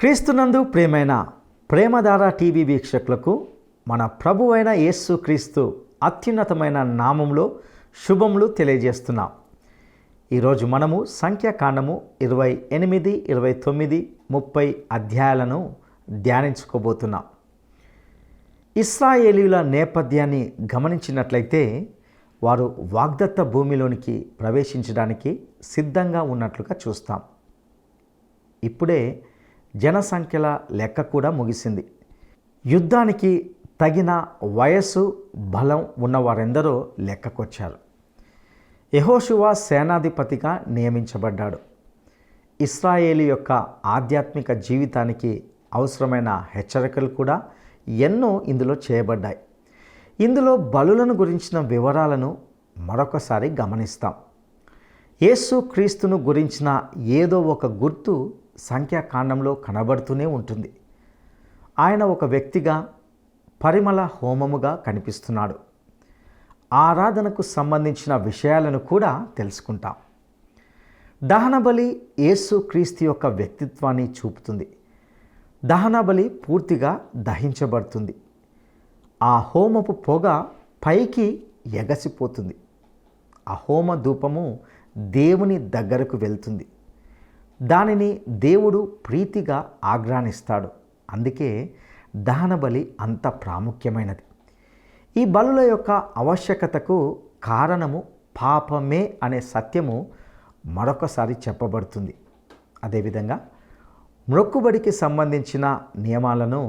క్రీస్తునందు ప్రియమైన ప్రేమధార టీవీ వీక్షకులకు మన ప్రభువైన యేసు క్రీస్తు అత్యున్నతమైన నామంలో శుభములు తెలియజేస్తున్నాం. ఈరోజు మనము సంఖ్యాకాండము 28, 29, 30 అధ్యాయాలను ధ్యానించుకోబోతున్నాం. ఇశ్రాయేలీయుల నేపథ్యాన్ని గమనించినట్లయితే వారు వాగ్దత్త భూమిలోనికి ప్రవేశించడానికి సిద్ధంగా ఉన్నట్లుగా చూస్తాం. ఇప్పుడే జనసంఖ్యల లెక్క కూడా ముగిసింది. యుద్ధానికి తగిన వయస్సు, బలం ఉన్నవారెందరో లెక్కకొచ్చారు. యెహోషువ సేనాధిపతిగా నియమించబడ్డాడు. ఇశ్రాయేలు యొక్క ఆధ్యాత్మిక జీవితానికి అవసరమైన హెచ్చరికలు కూడా ఎన్నో ఇందులో చేయబడ్డాయి. ఇందులో బలులను గురించిన వివరాలను మరొకసారి గమనిస్తాం. యేసు క్రీస్తును గురించిన ఏదో ఒక గుర్తు సంఖ్యాకాండంలో కనబడుతూనే ఉంటుంది. ఆయన ఒక వ్యక్తిగా, పరిమళ హోమముగా కనిపిస్తున్నాడు. ఆరాధనకు సంబంధించిన విషయాలను కూడా తెలుసుకుంటాం. దహనబలి యేసు క్రీస్తు యొక్క వ్యక్తిత్వాన్ని చూపుతుంది. దహనబలి పూర్తిగా దహించబడుతుంది. ఆ హోమపు పొగ పైకి ఎగసిపోతుంది. ఆ హోమ ధూపము దేవుని దగ్గరకు వెళ్తుంది. దానిని దేవుడు ప్రీతిగా ఆగ్రానిస్తాడు. అందుకే దహనబలి అంత ప్రాముఖ్యమైనది. ఈ బలుల యొక్క ఆవశ్యకతకు కారణము పాపమే అనే సత్యము మరొకసారి చెప్పబడుతుంది. అదేవిధంగా మ్రొక్కుబడికి సంబంధించిన నియమాలను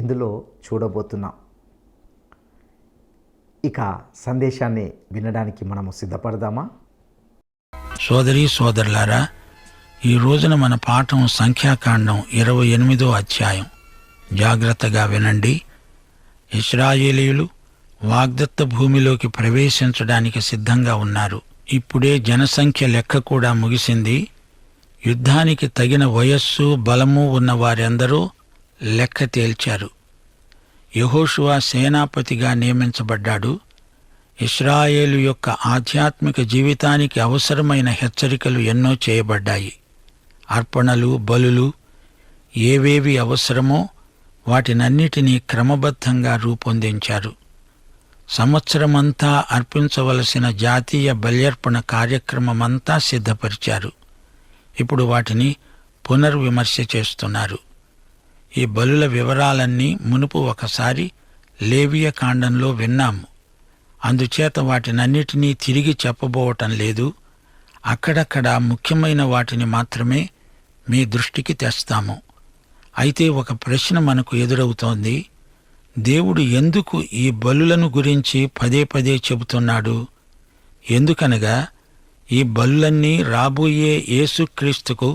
ఇందులో చూడబోతున్నాం. ఇక సందేశాన్ని వినడానికి మనము సిద్ధపడదామా? సోదరీ సోదరులారా, ఈ రోజున మన పాఠం సంఖ్యాకాండం 28వ అధ్యాయం. జాగ్రత్తగా వినండి. ఇశ్రాయేలీయులు వాగ్దత్త భూమిలోకి ప్రవేశించడానికి సిద్ధంగా ఉన్నారు. ఇప్పుడే జనసంఖ్య లెక్క కూడా ముగిసింది. యుద్ధానికి తగిన వయస్సు, బలము ఉన్న వారెందరూ లెక్క తేల్చారు. యెహోషువ సేనాపతిగా నియమించబడ్డాడు. ఇశ్రాయేలు యొక్క ఆధ్యాత్మిక జీవితానికి అవసరమైన హెచ్చరికలు ఎన్నో చేయబడ్డాయి. అర్పణలు, బలులు ఏవేవి అవసరమో వాటినన్నిటినీ క్రమబద్ధంగా రూపొందించారు. సంవత్సరమంతా అర్పించవలసిన జాతీయ బల్యర్పణ కార్యక్రమమంతా సిద్ధపరిచారు. ఇప్పుడు వాటిని పునర్విమర్శ చేస్తున్నారు. ఈ బలుల వివరాలన్నీ మునుపు ఒకసారి లేవియ కాండంలో విన్నాము. అందుచేత వాటినన్నిటినీ తిరిగి చెప్పబోవటం లేదు. అక్కడక్కడ ముఖ్యమైన వాటిని మాత్రమే మీ దృష్టికి తెస్తాము. అయితే ఒక ప్రశ్న మనకు ఎదురవుతోంది. దేవుడు ఎందుకు ఈ బలులను గురించి పదే పదే చెబుతున్నాడు? ఎందుకనగా ఈ బలులన్నీ రాబోయే యేసుక్రీస్తుకు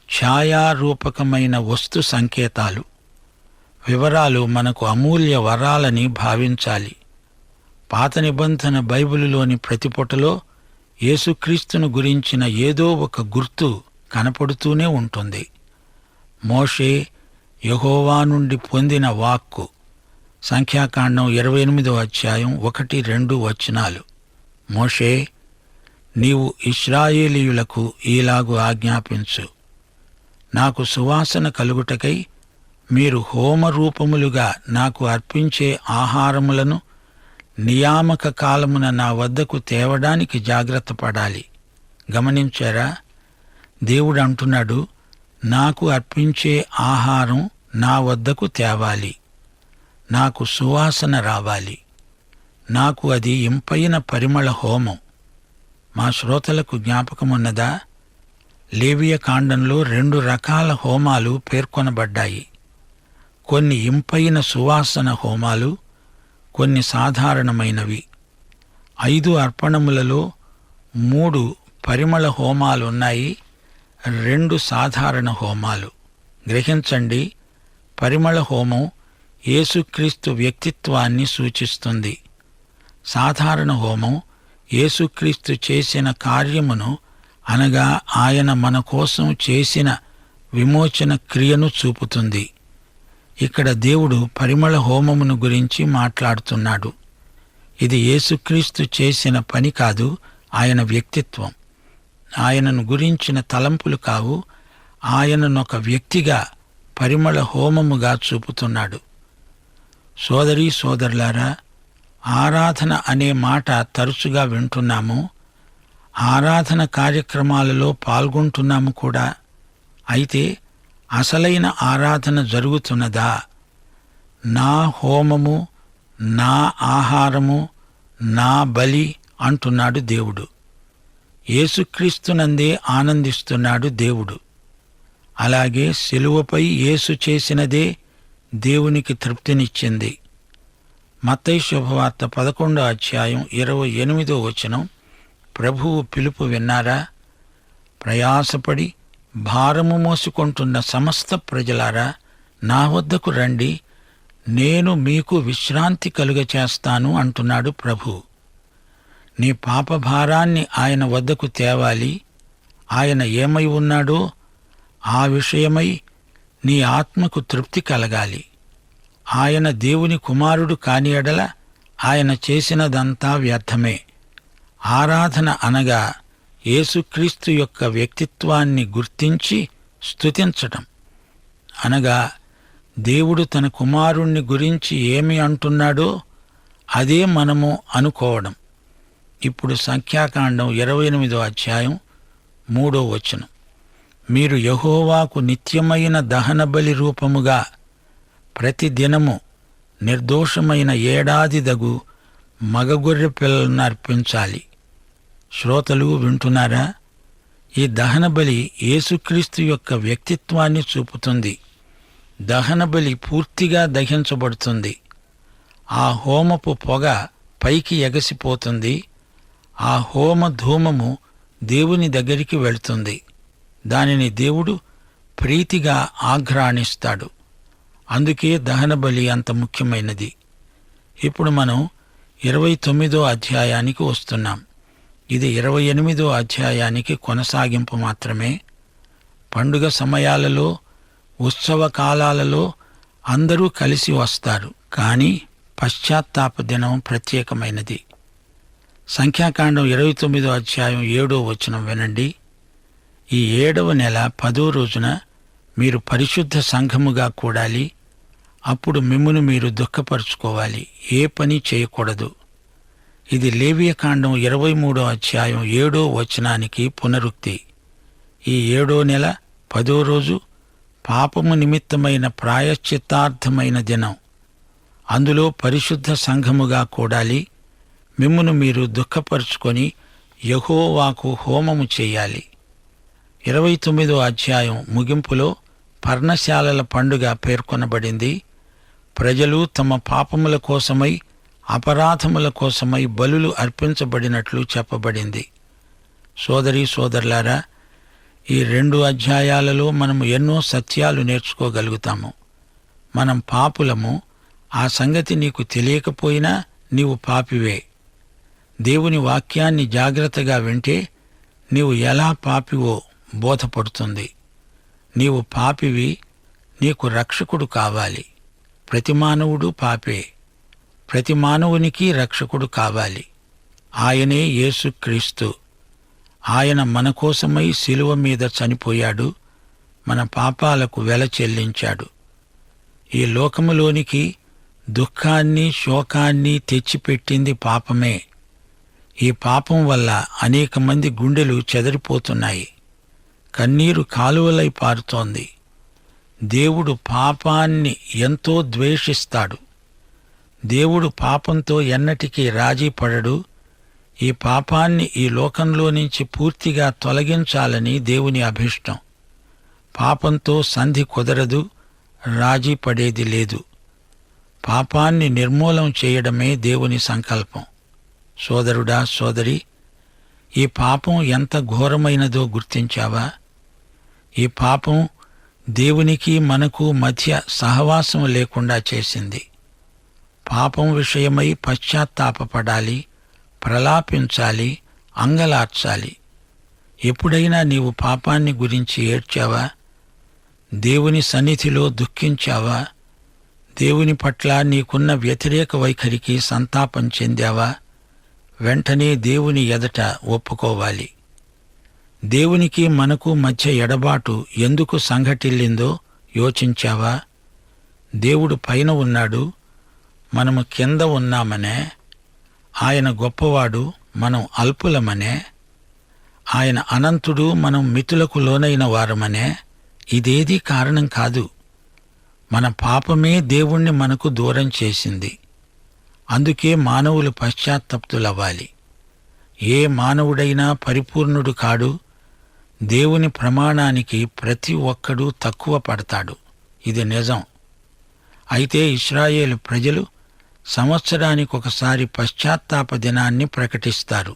ఛాయారూపకమైన వస్తు సంకేతాలు. వివరాలు మనకు అమూల్య వరాలని భావించాలి. పాత నిబంధన బైబిలులోని ప్రతి పుటలో యేసుక్రీస్తును గురించిన ఏదో ఒక గుర్తు కనపడుతూనే ఉంటుంది. మోషే యెహోవా నుండి పొందిన వాక్కు. సంఖ్యాకాండం 28వ అధ్యాయం 1, 2 వచనాలు. మోషే, నీవు ఇశ్రాయేలీయులకు ఈలాగు ఆజ్ఞాపించు. నాకు సువాసన కలుగుటకై మీరు హోమరూపములుగా నాకు అర్పించే ఆహారములను నియామక కాలమున నా వద్దకు తేవడానికి జాగ్రత్త పడాలి. గమనించారా? దేవుడు అంటున్నాడు, నాకు అర్పించే ఆహారం నా వద్దకు తేవాలి. నాకు సువాసన రావాలి. నాకు అది ఇంపైన పరిమళ హోమం. మా శ్రోతలకు జ్ఞాపకమున్నదా? లేవియ కాండంలో 2 రకాల హోమాలు పేర్కొనబడ్డాయి. కొన్ని ఇంపైన సువాసన హోమాలు, కొన్ని సాధారణమైనవి. 5 అర్పణములలో 3 పరిమళ హోమాలున్నాయి, 2 సాధారణ హోమాలు. గ్రహించండి, పరిమళ హోమం యేసుక్రీస్తు వ్యక్తిత్వాన్ని సూచిస్తుంది. సాధారణ హోమం యేసుక్రీస్తు చేసిన కార్యమును, అనగా ఆయన మన కోసం చేసిన విమోచన క్రియను చూపుతుంది. ఇక్కడ దేవుడు పరిమళ హోమమును గురించి మాట్లాడుతున్నాడు. ఇది యేసుక్రీస్తు చేసిన పని కాదు, ఆయన వ్యక్తిత్వం. ఆయనను గురించిన తలంపులు కావు, ఆయననొక వ్యక్తిగా పరిమళ హోమముగా చూపుతున్నాడు. సోదరీ సోదరులారా, ఆరాధన అనే మాట తరచుగా వింటున్నాము. ఆరాధన కార్యక్రమాలలో పాల్గొంటున్నాము కూడా. అయితే అసలైన ఆరాధన జరుగుతున్నదా? నా హోమము, నా ఆహారము, నా బలి అంటున్నాడు దేవుడు. యేసుక్రీస్తునందే ఆనందిస్తున్నాడు దేవుడు. అలాగే శిలువపై యేసు చేసినదే దేవునికి తృప్తినిచ్చింది. మత్తయి శుభవార్త 11వ అధ్యాయం 28వ వచనం, ప్రభువు పిలుపు విన్నారా? ప్రయాసపడి భారము మోసుకొంటున్న సమస్త ప్రజలారా, నా వద్దకు రండి, నేను మీకు విశ్రాంతి కలుగచేస్తాను అంటున్నాడు ప్రభువు. నీ పాపభారాన్ని ఆయన వద్దకు తేవాలి. ఆయన ఏమై ఉన్నాడో ఆ విషయమై నీ ఆత్మకు తృప్తి కలగాలి. ఆయన దేవుని కుమారుడు కాని ఎడల ఆయన చేసినదంతా వ్యర్థమే. ఆరాధన అనగా యేసుక్రీస్తు యొక్క వ్యక్తిత్వాన్ని గుర్తించి స్తుతించటం. అనగా దేవుడు తన కుమారుణ్ణి గురించి ఏమి అంటున్నాడో అదే మనము అనుకోవడం. ఇప్పుడు సంఖ్యాకాండం 28వ అధ్యాయం 3వ వచనం, మీరు యెహోవాకు నిత్యమైన దహనబలి రూపముగా ప్రతి దినము నిర్దోషమైన ఏడాదిదగు మగగొర్రె పిల్లలను అర్పించాలి. శ్రోతలు వింటున్నారా? ఈ దహనబలి యేసుక్రీస్తు యొక్క వ్యక్తిత్వాన్ని చూపుతుంది. దహనబలి పూర్తిగా దహించబడుతుంది. ఆ హోమపు పొగ పైకి ఎగసిపోతుంది. ఆ హోమ ధూమము దేవుని దగ్గరికి వెళుతుంది. దానిని దేవుడు ప్రీతిగా ఆఘ్రాణిస్తాడు. అందుకే దహనబలి అంత ముఖ్యమైనది. ఇప్పుడు మనం 29వ అధ్యాయానికి వస్తున్నాం. ఇది 28వ అధ్యాయానికి కొనసాగింపు మాత్రమే. పండుగ సమయాలలో, ఉత్సవ కాలాలలో అందరూ కలిసి వస్తారు. కానీ పశ్చాత్తాప దినం ప్రత్యేకమైనది. సంఖ్యాకాండం 29వ అధ్యాయం 7వ వచనం వినండి. ఈ 7వ నెల 10వ రోజున మీరు పరిశుద్ధ సంఘముగా కూడాలి. అప్పుడు మిమ్మును మీరు దుఃఖపరుచుకోవాలి, ఏ పని చేయకూడదు. ఇది లేవియకాండం 23వ అధ్యాయం 7వ వచనానికి పునరుక్తి. ఈ 7వ నెల 10వ రోజు పాపము నిమిత్తమైన ప్రాయశ్చిత్తార్థమైన దినం. అందులో పరిశుద్ధ సంఘముగా కూడాలి. మిమ్మును మీరు దుఃఖపరుచుకొని యెహోవాకు హోమము చెయ్యాలి. 29వ అధ్యాయం ముగింపులో పర్ణశాలల పండుగ పేర్కొనబడింది. ప్రజలు తమ పాపముల కోసమై, అపరాధముల కోసమై బలులు అర్పించబడినట్లు చెప్పబడింది. సోదరీ సోదరులారా, ఈ 2 అధ్యాయాలలో మనము ఎన్నో సత్యాలు నేర్చుకోగలుగుతాము. మనం పాపులము. ఆ సంగతి నీకు తెలియకపోయినా నీవు పాపివే. దేవుని వాక్యాన్ని జాగ్రత్తగా వింటే నీవు ఎలా పాపివో బోధపడుతుంది. నీవు పాపివి, నీకు రక్షకుడు కావాలి. ప్రతి మానవుడు పాపే. ప్రతి మానవునికి రక్షకుడు కావాలి. ఆయనే యేసుక్రీస్తు. ఆయన మన కోసమై శిలువ మీద చనిపోయాడు. మన పాపాలకు వెల చెల్లించాడు. ఈ లోకములోనికి దుఃఖాన్ని, శోకాన్ని తెచ్చిపెట్టింది పాపమే. ఈ పాపం వల్ల అనేక మంది గుండెలు చెదరిపోతున్నాయి. కన్నీరు కాలువలై పారుతోంది. దేవుడు పాపాన్ని ఎంతో ద్వేషిస్తాడు. దేవుడు పాపంతో ఎన్నటికీ రాజీ పడడు. ఈ పాపాన్ని ఈ లోకంలో నుంచి పూర్తిగా తొలగించాలని దేవుని అభిష్టం. పాపంతో సంధి కుదరదు, రాజీ పడేది లేదు. పాపాన్ని నిర్మూలం చేయడమే దేవుని సంకల్పం. సోదరుడా, సోదరి, ఈ పాపం ఎంత ఘోరమైనదో గుర్తించావా? ఈ పాపం దేవునికి మనకు మధ్య సహవాసం లేకుండా చేసింది. పాపం విషయమై పశ్చాత్తాపపడాలి, ప్రలాపించాలి, అంగలార్చాలి. ఎప్పుడైనా నీవు పాపాన్ని గురించి ఏడ్చావా? దేవుని సన్నిధిలో దుఃఖించావా? దేవుని పట్ల నీకున్న వ్యతిరేక వైఖరికి సంతాపం చెందావా? వెంటనే దేవుని ఎదట ఒప్పుకోవాలి. దేవునికి మనకు మధ్య ఎడబాటు ఎందుకు సంఘటిల్లిందో యోచించావా? దేవుడు పైన ఉన్నాడు, మనము కింద ఉన్నామనే. ఆయన గొప్పవాడు, మనం అల్పులమనే. ఆయన అనంతుడు, మనం మితులకు లోనైన వారమనే. ఇదేదీ కారణం కాదు. మన పాపమే దేవుణ్ణి మనకు దూరం చేసింది. అందుకే మానవులు పశ్చాత్తప్తులవ్వాలి. ఏ మానవుడైనా పరిపూర్ణుడు కాడు. దేవుని ప్రమాణానికి ప్రతి ఒక్కడూ తక్కువ పడతాడు. ఇది నిజం. అయితే ఇశ్రాయేలు ప్రజలు సంవత్సరానికొకసారి పశ్చాత్తాప దినాన్ని ప్రకటిస్తారు.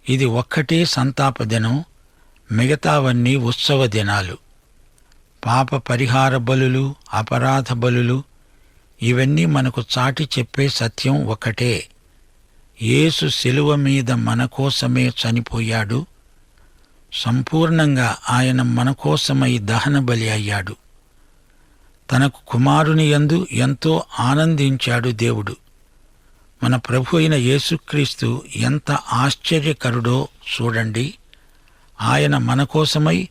ఇది ఒక్కటే సంతాప దినం, మిగతావన్నీ ఉత్సవ దినాలు. పాప పరిహార బలులు, అపరాధ బలులు, ఇవన్నీ మనకు చాటి చెప్పే సత్యం ఒకటే. యేసు శిలువ మీద మన కోసమే చనిపోయాడు. సంపూర్ణంగా ఆయన మన కోసమై దహన బలి అయ్యాడు. తనకు కుమారుని యందు ఎంతో ఆనందించాడు దేవుడు. మన ప్రభు అయిన యేసుక్రీస్తు ఎంత ఆశ్చర్యకరుడో చూడండి. ఆయన మన కోసమై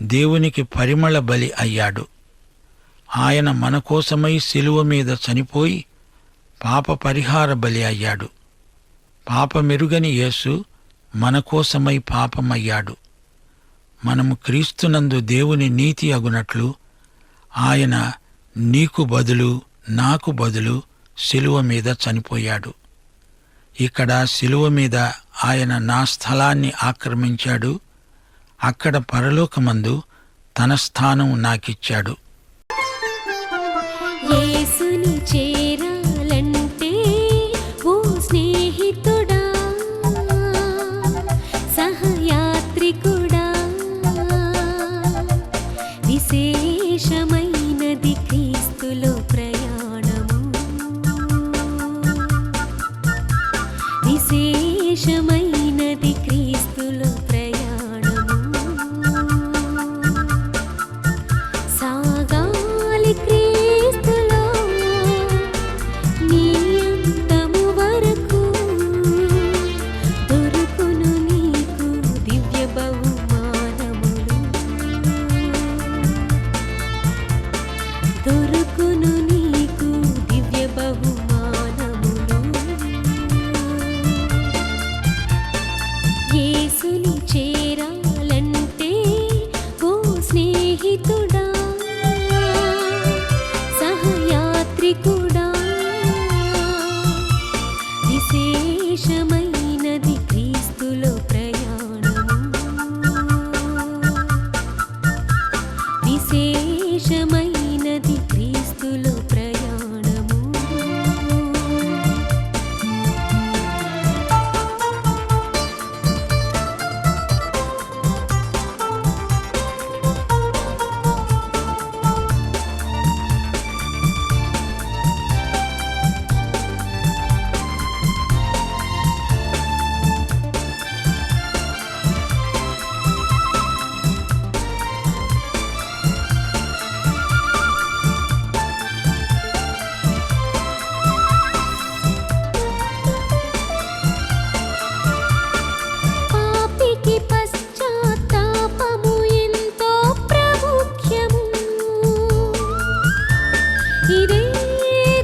దేవునికి పరిమళ బలి అయ్యాడు. ఆయన మన కోసమై శిలువ మీద చనిపోయి పాప పరిహార బలి అయ్యాడు. పాపమెరుగని యేసు మన కోసమై పాపమయ్యాడు. మనము క్రీస్తునందు దేవుని నీతి అగునట్లు ఆయన నీకు బదులు, నాకు బదులు శిలువ మీద చనిపోయాడు. ఇక్కడ శిలువ మీద ఆయన నా స్థలాన్ని ఆక్రమించాడు. అక్కడ పరలోకమందు తన స్థానం నాకిచ్చాడు. యేసుని చేరాలంటే ఓ స్నేహితుడా, సహయాత్రికుడా, విశేషమైనది క్రీస్తులో ప్రయాణము, విశేషమైనది క్రీస్తులో ప్రయాణము. సాగాలి క్రీస్తులో నీ అంతము వరకు, దొరుకును నీకు దివ్య బహుమానములు, దొరుకును నీకు దివ్య బహుమానములు. యేసుని చేరాలంటే ఓ స్నేహితుడా, సహయాత్రికుడా, విశేషమైనది క్రీస్తులో ప్రయాణము, విశేషమైనది క్రీస్తులో ప్రయాణము. పాపికి పశ్చాత్తాపము ఎంతో ప్రాముఖ్యము. ఇదే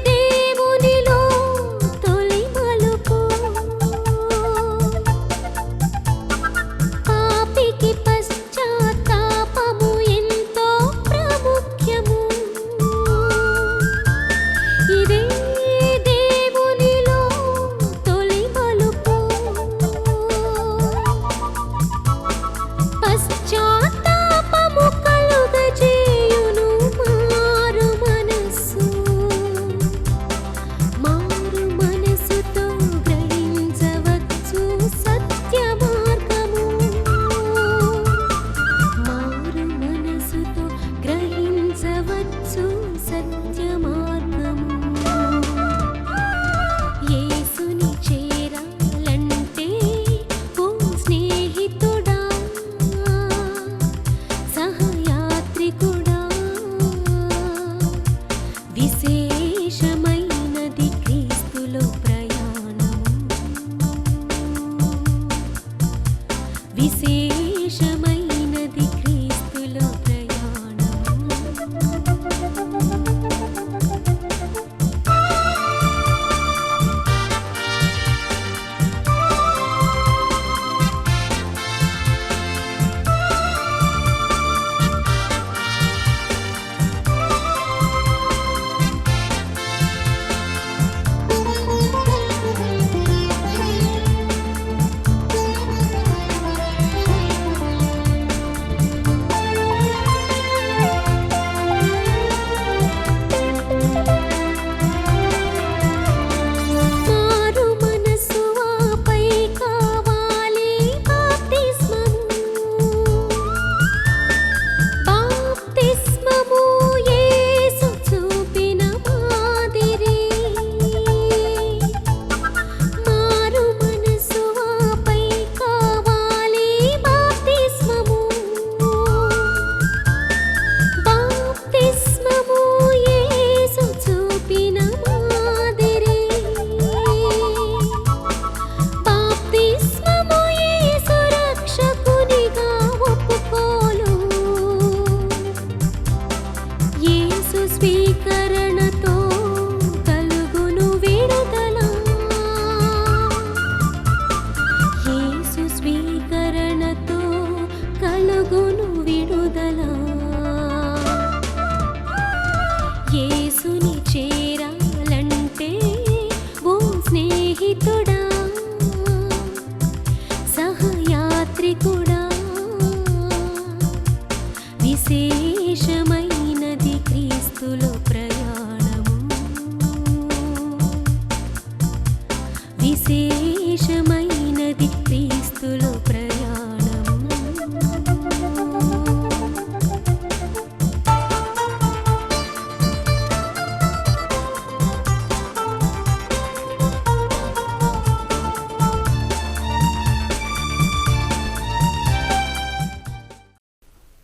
దేవునిలో తొలి మలుపు. పాపికి పశ్చాత్తాపము ఎంతో ప్రాముఖ్యము. ఇదే దేవునిలో తొలి మలుపు. పశ్చాత్తాపము కలుగజేయును మారు మనస్సు. మారు మనస్సుతో గ్రహించవచ్చు సత్య మార్గము. మారు మనస్సుతో గ్రహించవచ్చు సత్య మార్గము. యేసుని చేరాలంటే ఓ స్నేహితుడా, సహయాత్రికుడా, విశేషమైనది క్రీస్తులో ప్రయాణము, విశేషమైనది క్రీస్తులో ప్రయాణము. స్వీకరణతో కలుగును విడుదల. యేసు స్వీకరణతో కలుగును విడుదల. యేసుని చేరాలంటే ఓ స్నేహితుడా, సహయాత్రికుడా, విశేషమైనది క్రీస్తులో ప్రయాణము. విశేషమైనది క్రీస్తులో ప్రయాణము.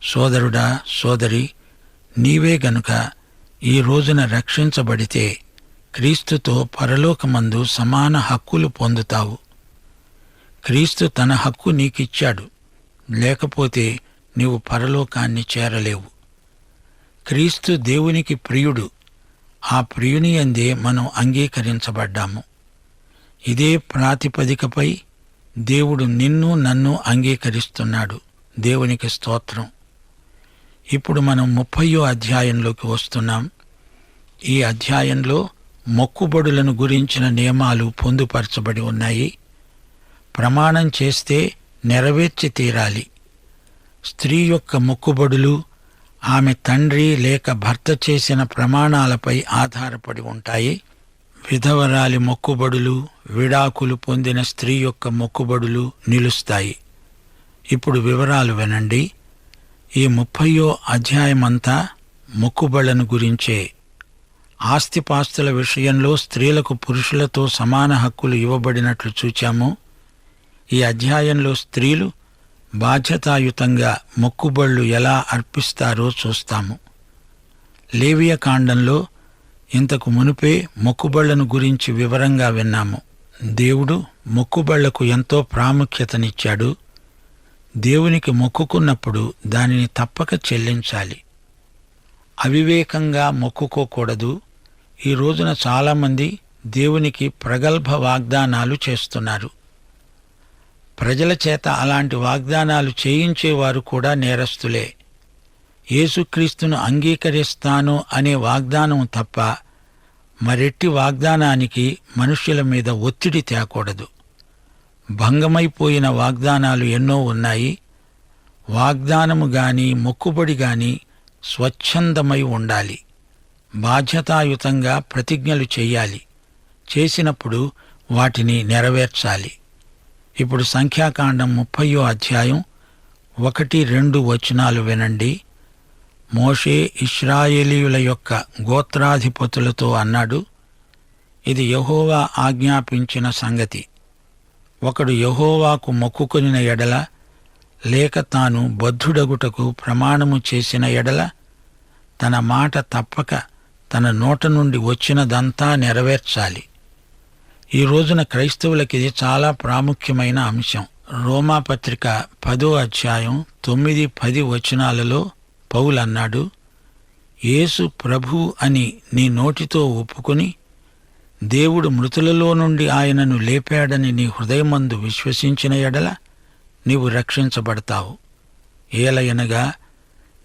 సోదరుడా, సోదరి, నీవే గనుక ఈ రోజున రక్షించబడితే క్రీస్తుతో పరలోకమందు సమాన హక్కులు పొందుతావు. క్రీస్తు తన హక్కు నీకిచ్చాడు, లేకపోతే నీవు పరలోకాన్ని చేరలేవు. క్రీస్తు దేవునికి ప్రియుడు, ఆ ప్రియుని యందే మనం అంగీకరించబడ్డాము. ఇదే ప్రాతిపదికపై దేవుడు నిన్ను నన్ను అంగీకరిస్తున్నాడు. దేవునికి స్తోత్రం. ఇప్పుడు మనం 30వ అధ్యాయంలోకి వస్తున్నాం. ఈ అధ్యాయంలో మొక్కుబడులను గురించిన నియమాలు పొందుపరచబడి ఉన్నాయి. ప్రమాణం చేస్తే నెరవేర్చి తీరాలి. స్త్రీ యొక్క మొక్కుబడులు ఆమె తండ్రి లేక భర్త చేసిన ప్రమాణాలపై ఆధారపడి ఉంటాయి. విధవరాలి మొక్కుబడులు, విడాకులు పొందిన స్త్రీ యొక్క మొక్కుబడులు నిలుస్తాయి. ఇప్పుడు వివరాలు వినండి. ఈ 30వ అధ్యాయమంతా మొక్కుబళ్లను గురించే. ఆస్తిపాస్తుల విషయంలో స్త్రీలకు పురుషులతో సమాన హక్కులు ఇవ్వబడినట్లు చూచాము. ఈ అధ్యాయంలో స్త్రీలు బాధ్యతాయుతంగా మొక్కుబళ్ళు ఎలా అర్పిస్తారో చూస్తాము. లేవియ కాండంలో ఇంతకు మునుపే మొక్కుబళ్లను గురించి వివరంగా విన్నాము. దేవుడు మొక్కుబళ్లకు ఎంతో ప్రాముఖ్యతనిచ్చాడు. దేవునికి మొక్కుకున్నప్పుడు దానిని తప్పక చెల్లించాలి. అవివేకంగా మొక్కుకోకూడదు. ఈ రోజున చాలామంది దేవునికి ప్రగల్భ వాగ్దానాలు చేస్తున్నారు. ప్రజల చేత అలాంటి వాగ్దానాలు చేయించేవారు కూడా నేరస్తులే. యేసుక్రీస్తును అంగీకరిస్తాను అనే వాగ్దానం తప్ప మరెట్టి వాగ్దానానికి మనుష్యుల మీద ఒత్తిడి తేకూడదు. భంగమైపోయిన వాగ్దానాలు ఎన్నో ఉన్నాయి. వాగ్దానము గాని మొక్కుబడి గాని స్వచ్ఛందమై ఉండాలి. బాధ్యతాయుతంగా ప్రతిజ్ఞలు చెయ్యాలి. చేసినప్పుడు వాటిని నెరవేర్చాలి. ఇప్పుడు సంఖ్యాకాండం 30వ అధ్యాయం 1-2 వచనాలు వినండి. మోషే ఇశ్రాయేలీయుల యొక్క గోత్రాధిపతులతో అన్నాడు, ఇది యెహోవా ఆజ్ఞాపించిన సంగతి. ఒకడు యెహోవాకు మొక్కుకొనిన ఎడల లేక తాను బద్ధుడగుటకు ప్రమాణము చేసిన ఎడల తన మాట తప్పక తన నోట నుండి వచ్చినదంతా నెరవేర్చాలి. ఈ రోజున క్రైస్తవులకి ఇది చాలా ప్రాముఖ్యమైన అంశం. రోమాపత్రిక 10వ అధ్యాయం 9-10 వచనాలలో పౌలు అన్నాడు, యేసు ప్రభు అని నీ నోటితో ఒప్పుకొని దేవుడు మృతులలో నుండి ఆయనను లేపాడని నీ హృదయమందు విశ్వసించిన ఎడల నీవు రక్షించబడతావు. ఏలయనగా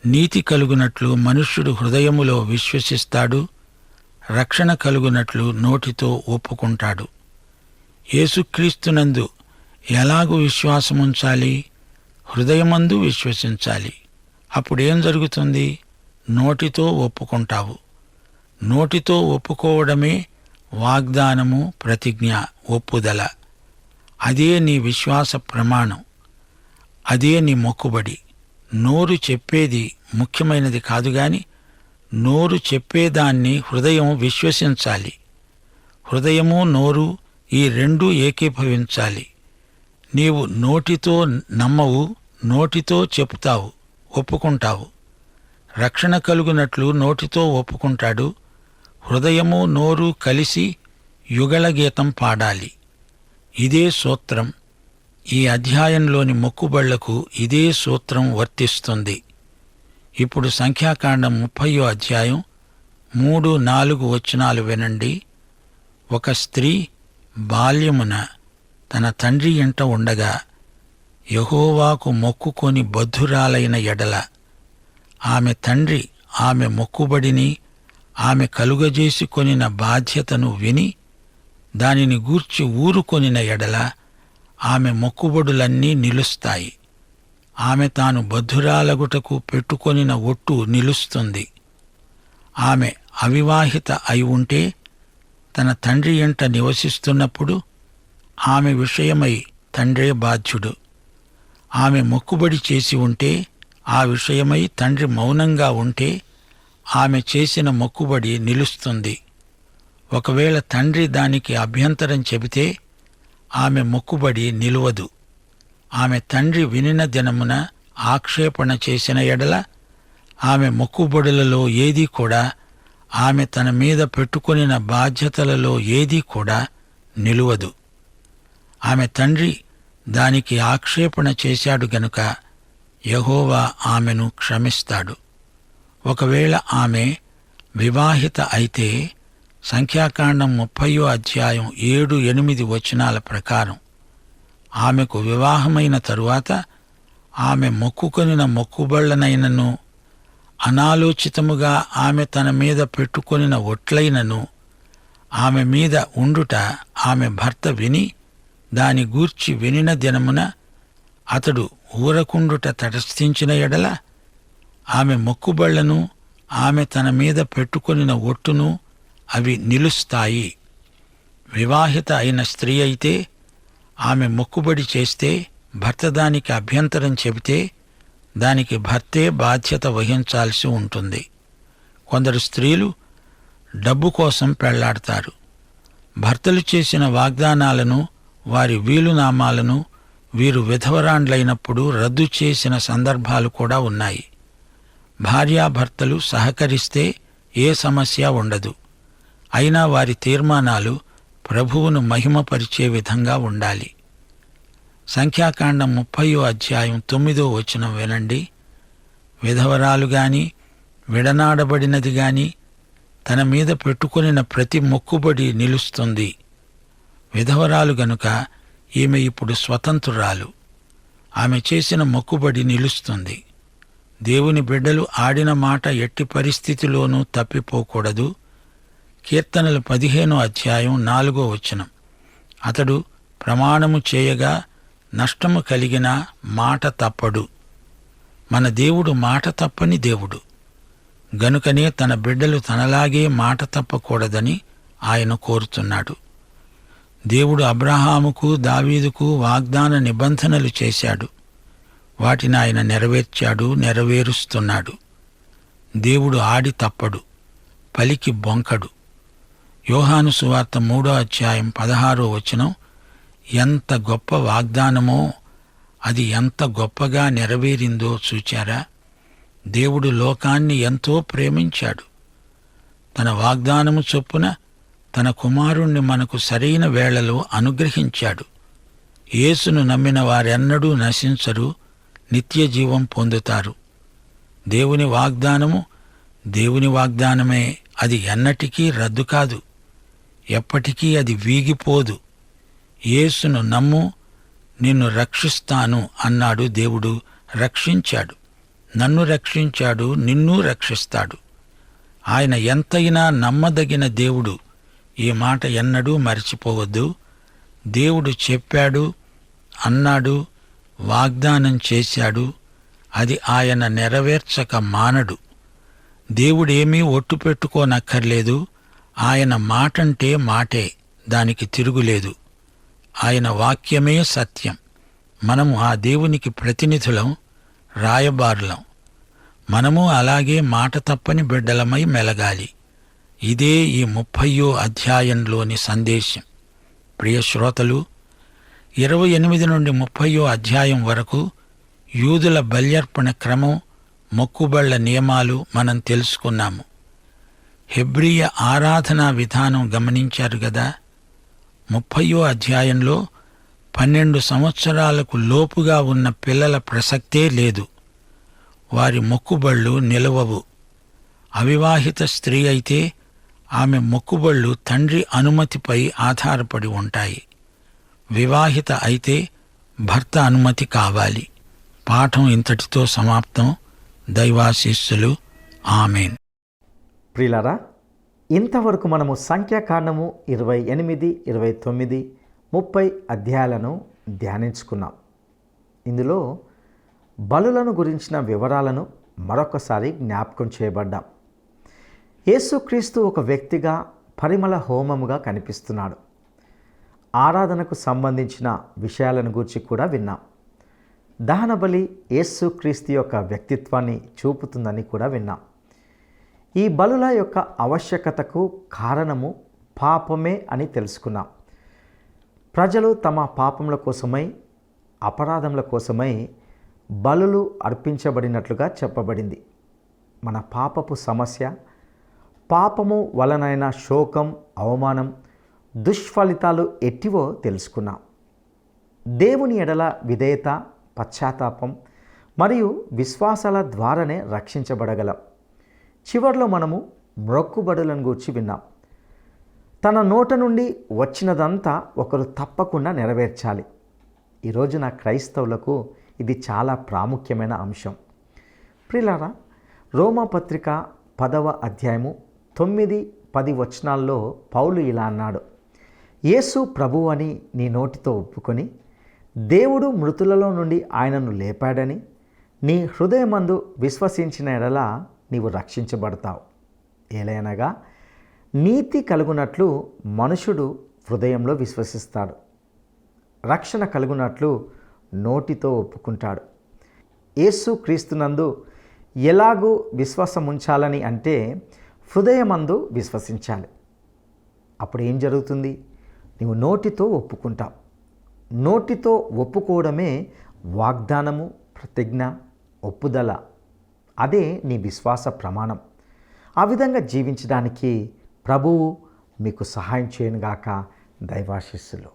నీతి కలుగునట్లు మనుష్యుడు హృదయములో విశ్వసిస్తాడు, రక్షణ కలుగునట్లు నోటితో ఒప్పుకుంటాడు. యేసుక్రీస్తునందు ఎలాగూ విశ్వాసముంచాలి? హృదయమందు విశ్వసించాలి. అప్పుడేం జరుగుతుంది? నోటితో ఒప్పుకుంటావు. నోటితో ఒప్పుకోవడమే వాగ్దానము, ప్రతిజ్ఞ, ఒప్పుదల. అదే నీ విశ్వాస ప్రమాణం. అదే నీ మొక్కుబడి. నోరు చెప్పేది ముఖ్యమైనది కాదు గాని నోరు చెప్పేదాన్ని హృదయం విశ్వసించాలి. హృదయము నోరు ఈ రెండూ ఏకీభవించాలి. నీవు నోటితో నమ్మవు, నోటితో చెప్తావు, ఒప్పుకుంటావు. రక్షణ కలుగునట్లు నోటితో ఒప్పుకుంటాడు. హృదయము నోరు కలిసి యుగళ గీతం పాడాలి. ఇదే సూత్రం. ఈ అధ్యాయంలోని మొక్కుబళ్లకు ఇదే సూత్రం వర్తిస్తుంది. ఇప్పుడు సంఖ్యాకాండం 30వ అధ్యాయం 3-4 వచనాలు వినండి. ఒక స్త్రీ బాల్యమున తన తండ్రి ఇంట ఉండగా యెహోవాకు మొక్కుకొని బద్ధురాలైన ఎడల ఆమె తండ్రి ఆమె మొక్కుబడిని, ఆమె కలుగజేసికొనిన బాధ్యతను విని దానిని గూర్చి ఊరుకొనిన ఎడల ఆమె మొక్కుబడులన్నీ నిలుస్తాయి. ఆమె తాను బద్ధురాలగుటకు పెట్టుకొనిన ఒట్టు నిలుస్తుంది. ఆమె అవివాహిత అయి ఉంటే తన తండ్రి ఇంట నివసిస్తున్నప్పుడు ఆమె విషయమై తండ్రే బాధ్యుడు. ఆమె మొక్కుబడి చేసి ఉంటే ఆ విషయమై తండ్రి మౌనంగా ఉంటే ఆమె చేసిన మొక్కుబడి నిలుస్తుంది. ఒకవేళ తండ్రి దానికి అభ్యంతరం చెబితే ఆమె మొక్కుబడి నిలువదు. ఆమె తండ్రి వినిన దినమున ఆక్షేపణ చేసిన ఎడల ఆమె మొక్కుబడులలో ఏదీ కూడా, ఆమె తన మీద పెట్టుకొనిన బాధ్యతలలో ఏదీ కూడా నిలువదు. ఆమె తండ్రి దానికి ఆక్షేపణ చేశాడు గనుక యెహోవా ఆమెను క్షమిస్తాడు. ఒకవేళ ఆమె వివాహిత అయితే సంఖ్యాకాండం 30వ అధ్యాయం 7-8 వచనాల ప్రకారం ఆమెకు వివాహమైన తరువాత ఆమె మొక్కుకొనిన మొక్కుబళ్లనైనను, అనాలోచితముగా ఆమె తన మీద పెట్టుకొనిన ఒట్లైనను ఆమె మీద ఉండుట ఆమె భర్త విని దాని గూర్చి వినిన దినమున అతడు ఊరకుండుట తటస్థించిన ఎడల ఆమె మొక్కుబళ్లను, ఆమె తన మీద పెట్టుకొనిన ఒట్టును అవి నిలుస్తాయి. వివాహిత అయిన స్త్రీ అయితే ఆమె మొక్కుబడి చేస్తే భర్త దానికి అభ్యంతరం చెబితే దానికి భర్తే బాధ్యత వహించాల్సి ఉంటుంది. కొందరు స్త్రీలు డబ్బు కోసం పెళ్లాడతారు. భర్తలు చేసిన వాగ్దానాలను, వారి వీలునామాలను వీరు విధవరాండ్లైనప్పుడు రద్దు చేసిన సందర్భాలు కూడా ఉన్నాయి. భార్యాభర్తలు సహకరిస్తే ఏ సమస్య ఉండదు. అయినా వారి తీర్మానాలు ప్రభువును మహిమపరిచే విధంగా ఉండాలి. సంఖ్యాకాండం 30వ అధ్యాయం 9వ వచనం వినండి. విధవరాలు గాని విడనాడబడినది గాని తన మీద పెట్టుకొనిన ప్రతి మొక్కుబడి నిలుస్తుంది. విధవరాలు గనుక ఈమె ఇప్పుడు స్వతంత్రురాలు. ఆమె చేసిన మొక్కుబడి నిలుస్తుంది. దేవుని బిడ్డలు ఆడిన మాట ఎట్టి పరిస్థితిలోనూ తప్పిపోకూడదు. కీర్తనలు 15వ అధ్యాయం 4వ వచనం. అతడు ప్రమాణము చేయగా నష్టము కలిగినా మాట తప్పడు. మన దేవుడు మాట తప్పని దేవుడు గనుకనే తన బిడ్డలు తనలాగే మాట తప్పకూడదని ఆయన కోరుతున్నాడు. దేవుడు అబ్రహాముకు, దావీదుకు వాగ్దాన నిబంధనలు చేశాడు. వాటిని ఆయన నెరవేర్చాడు, నెరవేరుస్తున్నాడు. దేవుడు ఆడి తప్పడు, పలికి బొంకడు. యోహాను సువార్త 3వ అధ్యాయం 16వ వచనం. ఎంత గొప్ప వాగ్దానమో, అది ఎంత గొప్పగా నెరవేరిందో చూచారా? దేవుడు లోకాన్ని ఎంతో ప్రేమించాడు. తన వాగ్దానము చొప్పున తన కుమారుణ్ణి మనకు సరైన వేళలో అనుగ్రహించాడు. యేసును నమ్మిన వారెన్నడూ నశించరు, నిత్యజీవం పొందుతారు. దేవుని వాగ్దానము దేవుని వాగ్దానమే. అది ఎన్నటికీ రద్దు కాదు. ఎప్పటికీ అది వీగిపోదు. యేసును నమ్ము, నిన్ను రక్షిస్తాను అన్నాడు దేవుడు. రక్షించాడు. నన్ను రక్షించాడు, నిన్ను రక్షిస్తాడు. ఆయన ఎంతైనా నమ్మదగిన దేవుడు. ఈ మాట ఎన్నడూ మరిచిపోవద్దు. దేవుడు చెప్పాడు, అన్నాడు, వాగ్దానం చేశాడు. అది ఆయన నెరవేర్చక మానడు. దేవుడేమీ ఒట్టు పెట్టుకోనక్కర్లేదు. ఆయన మాటంటే మాటే, దానికి తిరుగులేదు. ఆయన వాక్యమే సత్యం. మనము ఆ దేవునికి ప్రతినిధులం, రాయబారులం. మనము అలాగే మాట తప్పని బిడ్డలమై మెలగాలి. ఇదే ఈ 30వ అధ్యాయంలోని సందేశం. ప్రియ శ్రోతలు, 28 నుండి 30వ అధ్యాయం వరకు యూదుల బల్యర్పణ క్రమం, మొక్కుబళ్ల నియమాలు మనం తెలుసుకున్నాము. హెబ్రీయ ఆరాధనా విధానం గమనించారు గదా. 30వ అధ్యాయంలో 12 సంవత్సరాలకు లోపుగా ఉన్న పిల్లల ప్రసక్తే లేదు. వారి మొక్కుబళ్ళు నిలవవు. అవివాహిత స్త్రీ అయితే ఆమె మొక్కుబళ్ళు తండ్రి అనుమతిపై ఆధారపడి ఉంటాయి. వివాహిత అయితే భర్త అనుమతి కావాలి. పాఠం ఇంతటితో సమాప్తం. దైవాశీస్సులు. ఆమేన్. ప్రియులారా, ఇంతవరకు మనము సంఖ్యాకాండము 28, 29, 30 అధ్యాయాలను ధ్యానించుకున్నాం. ఇందులో బలులను గురించిన వివరాలను మరొకసారి జ్ఞాపకం చేయబడ్డాం. యేసుక్రీస్తు ఒక వ్యక్తిగా పరిమళ హోమముగా కనిపిస్తున్నాడు. ఆరాధనకు సంబంధించిన విషయాలను గురించి కూడా విన్నాం. దహన బలి యేసుక్రీస్తు యొక్క వ్యక్తిత్వాన్ని చూపుతుందని కూడా విన్నాం. ఈ బలుల యొక్క ఆవశ్యకతకు కారణము పాపమే అని తెలుసుకున్నాం. ప్రజలు తమ పాపముల కోసమై, అపరాధముల కోసమై బలులు అర్పించబడినట్లుగా చెప్పబడింది. మన పాపపు సమస్య, పాపము వలనైన శోకం, అవమానం, దుష్ఫలితాలు ఎట్టివో తెలుసుకున్నాం. దేవుని ఎడల విధేయత, పశ్చాత్తాపం మరియు విశ్వాసాల ద్వారానే రక్షించబడగలం. చివర్లో మనము మ్రొక్కుబడులను గూర్చి విన్నాం. తన నోట నుండి వచ్చినదంతా ఒకరు తప్పకుండా నెరవేర్చాలి. ఈ రోజున క్రైస్తవులకు ఇది చాలా ప్రాముఖ్యమైన అంశం. ప్రియులారా, రోమాపత్రిక 10వ అధ్యాయము 9, 10 వచనాల్లో పౌలు ఇలా అన్నాడు: యేసు ప్రభువు అని నీ నోటితో ఒప్పుకొని దేవుడు మృతులలో నుండి ఆయనను లేపాడని నీ హృదయమందు విశ్వసించిన ఎడల నీవు రక్షించబడతావు. ఏలయనగా నీతి కలుగునట్లు మనుషుడు హృదయంలో విశ్వసిస్తాడు, రక్షణ కలుగునట్లు నోటితో ఒప్పుకుంటాడు. యేసు క్రీస్తునందు ఎలాగూ విశ్వాసం ఉంచాలని అంటే హృదయమందు విశ్వసించాలి. అప్పుడు ఏం జరుగుతుంది? నీవు నోటితో ఒప్పుకుంటావు. నోటితో ఒప్పుకోవడమే వాగ్దానము, ప్రతిజ్ఞ, ఒప్పుదల. అదే నీ విశ్వాస ప్రమాణం. ఆ విధంగా జీవించడానికి ప్రభువు మీకు సహాయం చేయనుగాక. దైవాశీస్సులు.